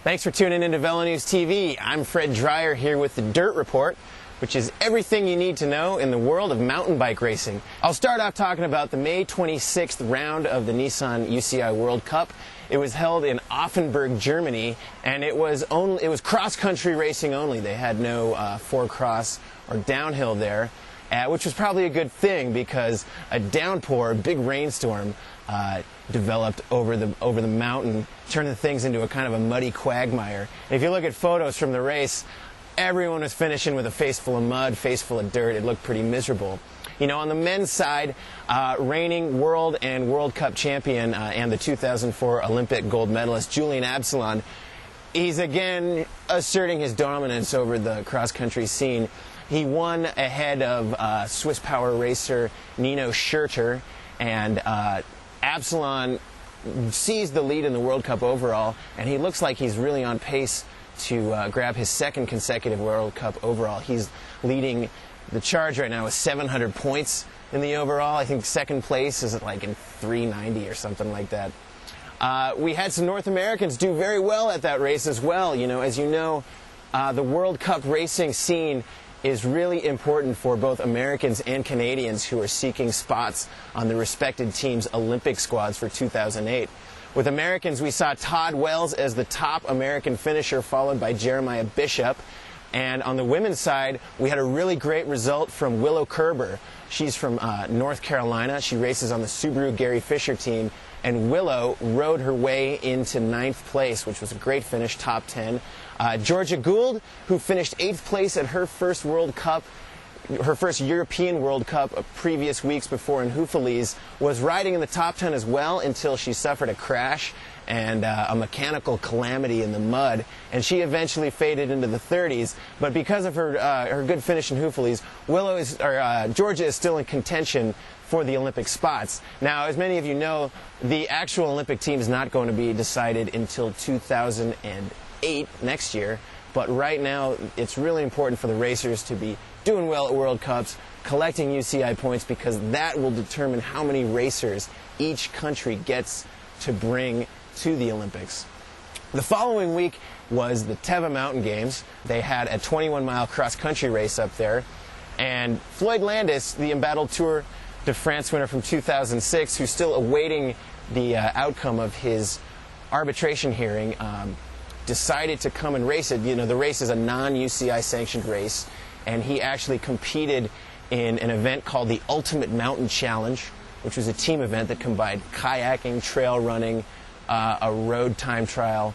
Thanks for tuning into VeloNews TV. I'm Fred Dreyer here with the Dirt Report, which is everything you need to know in the world of mountain bike racing. I'll start off talking about the May 26th round of the Nissan UCI World Cup. It was held in Offenburg, Germany, and it was cross-country racing only. They had no four-cross or downhill there, which was probably a good thing because a downpour, a big rainstorm, developed over the mountain, turning things into a kind of a muddy quagmire. And if you look at photos from the race, everyone was finishing with a face full of mud, face full of dirt. It looked pretty miserable. You know, on the men's side, reigning world and World Cup champion and the 2004 Olympic gold medalist Julian Absalon, he's again asserting his dominance over the cross-country scene. He won ahead of Swiss power racer Nino Schurter, and Absalon seized the lead in the World Cup overall, and he looks like he's really on pace to grab his second consecutive World Cup overall. He's leading the charge right now with 700 points in the overall. I think second place is like in 390 or something like that. We had some North Americans do very well at that race as well. You know, as you know, the World Cup racing scene is really important for both Americans and Canadians who are seeking spots on the respected team's Olympic squads for 2008. With Americans, we saw Todd Wells as the top American finisher, followed by Jeremiah Bishop. And on the women's side, we had a really great result from Willow Kerber. She's from North Carolina. She races on the Subaru Gary Fisher team. And Willow rode her way into 9th place, which was a great finish, top 10. Georgia Gould, who finished 8th place at her first World Cup, her first European World Cup previous weeks before in Houffalize, was riding in the top 10 as well until she suffered a crash and a mechanical calamity in the mud, and she eventually faded into the 30s. But because of her good finish in Houffalize, Georgia is still in contention for the Olympic spots. Now, as many of you know, the actual Olympic team is not going to be decided until 2008, next year. But right now, it's really important for the racers to be doing well at World Cups, collecting UCI points, because that will determine how many racers each country gets to bring to the Olympics. The following week was the Teva Mountain Games. They had a 21-mile cross-country race up there. And Floyd Landis, the Embattled Tour de France winner from 2006, who's still awaiting the outcome of his arbitration hearing, decided to come and race it. You know, the race is a non-UCI sanctioned race, and he actually competed in an event called the Ultimate Mountain Challenge, which was a team event that combined kayaking, trail running, a road time trial,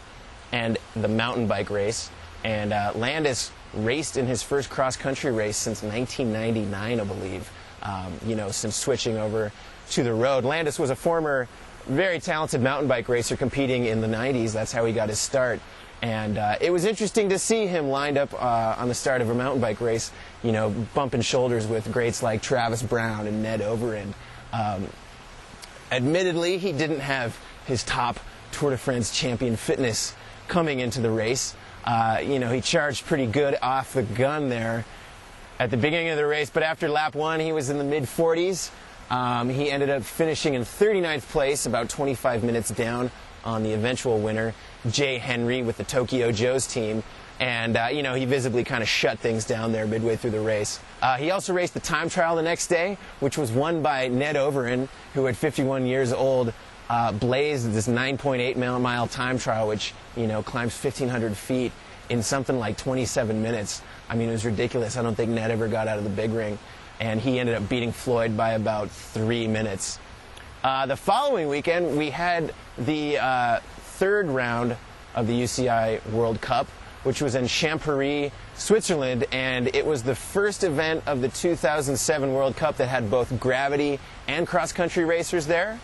and the mountain bike race. And Landis raced in his first cross-country race since 1999, I believe, you know, since switching over to the road. Landis was a former very talented mountain bike racer competing in the 90s. That's how he got his start. And it was interesting to see him lined up on the start of a mountain bike race, you know, bumping shoulders with greats like Travis Brown and Ned Overend. Admittedly, he didn't have his top Tour de France champion fitness coming into the race. You know, he charged pretty good off the gun there at the beginning of the race, but after lap 1, he was in the mid-40s. He ended up finishing in 39th place, about 25 minutes down on the eventual winner, Jay Henry, with the Tokyo Joe's team. And, you know, he visibly kind of shut things down there midway through the race. He also raced the time trial the next day, which was won by Ned Overend, who at 51 years old blazed this 9.8 mile time trial, which, you know, climbs 1,500 feet in something like 27 minutes. I mean, it was ridiculous. I don't think Ned ever got out of the big ring. And he ended up beating Floyd by about 3 minutes. The following weekend, we had the third round of the UCI World Cup, which was in Champéry, Switzerland, and it was the first event of the 2007 World Cup that had both gravity and cross-country racers there.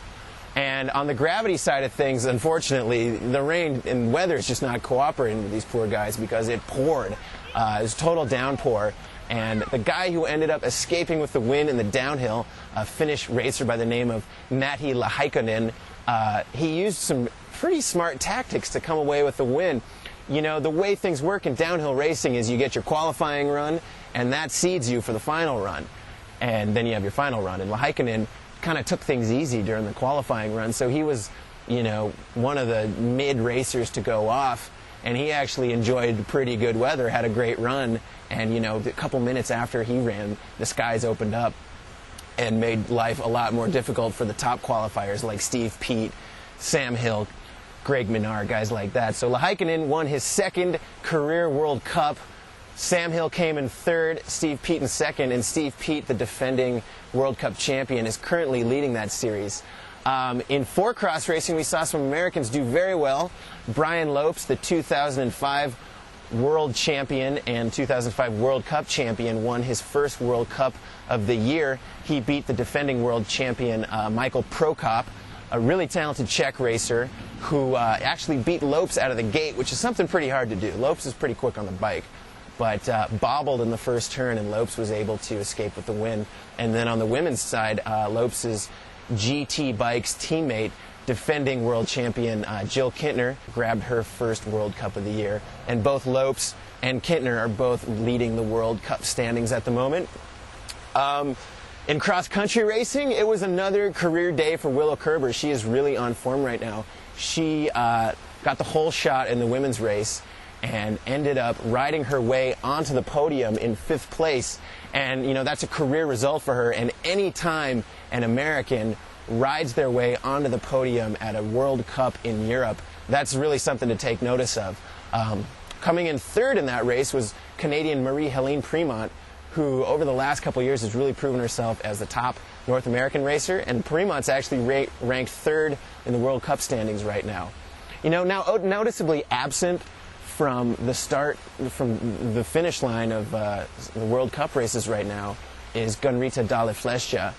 And on the gravity side of things, unfortunately, the rain and weather is just not cooperating with these poor guys because it poured. It was a total downpour. And the guy who ended up escaping with the win in the downhill, a Finnish racer by the name of Matti Lahaikonen, he used some pretty smart tactics to come away with the win. You know, the way things work in downhill racing is you get your qualifying run, and that seeds you for the final run. And then you have your final run. And Lahaikonen kind of took things easy during the qualifying run, so he was, you know, one of the mid racers to go off. and he actually enjoyed pretty good weather, had a great run, and you know, a couple minutes after he ran, the skies opened up and made life a lot more difficult for the top qualifiers like Steve Peat, Sam Hill, Greg Minnaar, guys like that. So Laihakainen won his second career World Cup. Sam Hill came in third, Steve Peat in second, and Steve Peat, the defending World Cup champion, is currently leading that series. In four-cross racing, we saw some Americans do very well. Brian Lopes, the 2005 world champion and 2005 World Cup champion, won his first World Cup of the year. He beat the defending world champion, Michael Prokop, a really talented Czech racer who actually beat Lopes out of the gate, which is something pretty hard to do. Lopes is pretty quick on the bike, but bobbled in the first turn, and Lopes was able to escape with the win. And then on the women's side, Lopes's GT Bikes teammate, defending world champion Jill Kintner, grabbed her first World Cup of the year. And both Lopes and Kintner are both leading the World Cup standings at the moment. In cross-country racing, it was another career day for Willow Kerber. She is really on form right now. She got the whole shot in the women's race and ended up riding her way onto the podium in 5th place. And, you know, that's a career result for her. And any time an American rides their way onto the podium at a World Cup in Europe, that's really something to take notice of. Coming in third in that race was Canadian Marie-Helene Primont, who over the last couple of years has really proven herself as the top North American racer. And Primont's actually ranked third in the World Cup standings right now. You know, now noticeably absent from the finish line of the World Cup races right now is Gunrita Dahle Flesja,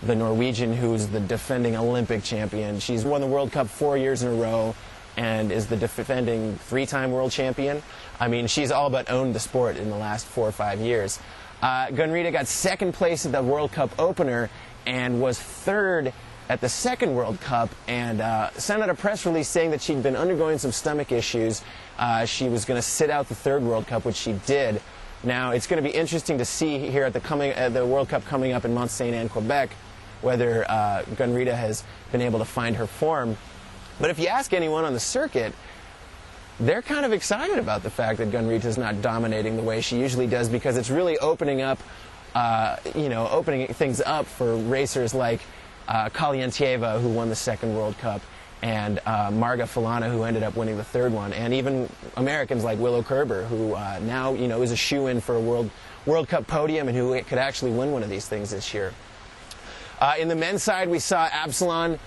the Norwegian who's the defending Olympic champion. She's won the World Cup 4 years in a row and is the defending 3-time world champion. I mean, she's all but owned the sport in the last 4 or 5 years. Gunrita got second place at the World Cup opener and was third at the second World Cup, and sent out a press release saying that she'd been undergoing some stomach issues. She was going to sit out the third World Cup, which she did. Now, it's going to be interesting to see here at the World Cup coming up in Mont Saint Anne, Quebec, whether Gunrita has been able to find her form. But if you ask anyone on the circuit, they're kind of excited about the fact that Gunrita's not dominating the way she usually does, because it's really opening up, opening things up for racers like Kalientieva, who won the second World Cup, and Marga Falana, who ended up winning the third one, and even Americans like Willow Kerber, who now is a shoo-in for a World Cup podium and who could actually win one of these things this year. In the men's side, we saw Absalon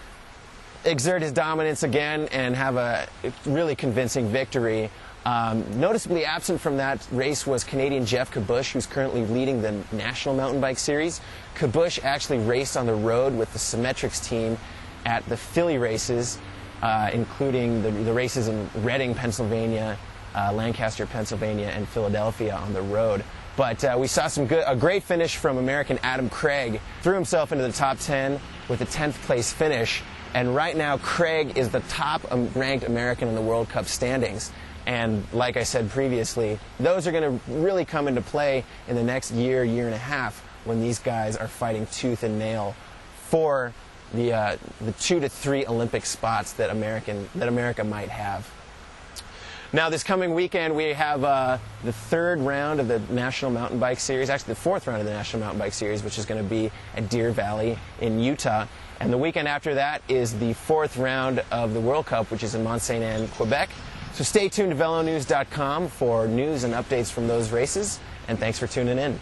exert his dominance again and have a really convincing victory. Noticeably absent from that race was Canadian Jeff Kabush, who's currently leading the National Mountain Bike Series. Kabush actually raced on the road with the Symmetrics team at the Philly races, including the races in Reading, Pennsylvania, Lancaster, Pennsylvania, and Philadelphia on the road. But we saw a great finish from American Adam Craig. Threw himself into the top 10 with a 10th place finish. And right now, Craig is the top ranked American in the World Cup standings. And like I said previously, those are going to really come into play in the next year and a half when these guys are fighting tooth and nail for the 2 to 3 Olympic spots that America might have. Now, this coming weekend, we have the 3rd round of the National Mountain Bike Series, actually the 4th round of the National Mountain Bike Series, which is going to be at Deer Valley in Utah. And the weekend after that is the 4th round of the World Cup, which is in Mont Saint Anne, Quebec. So stay tuned to VeloNews.com for news and updates from those races, and thanks for tuning in.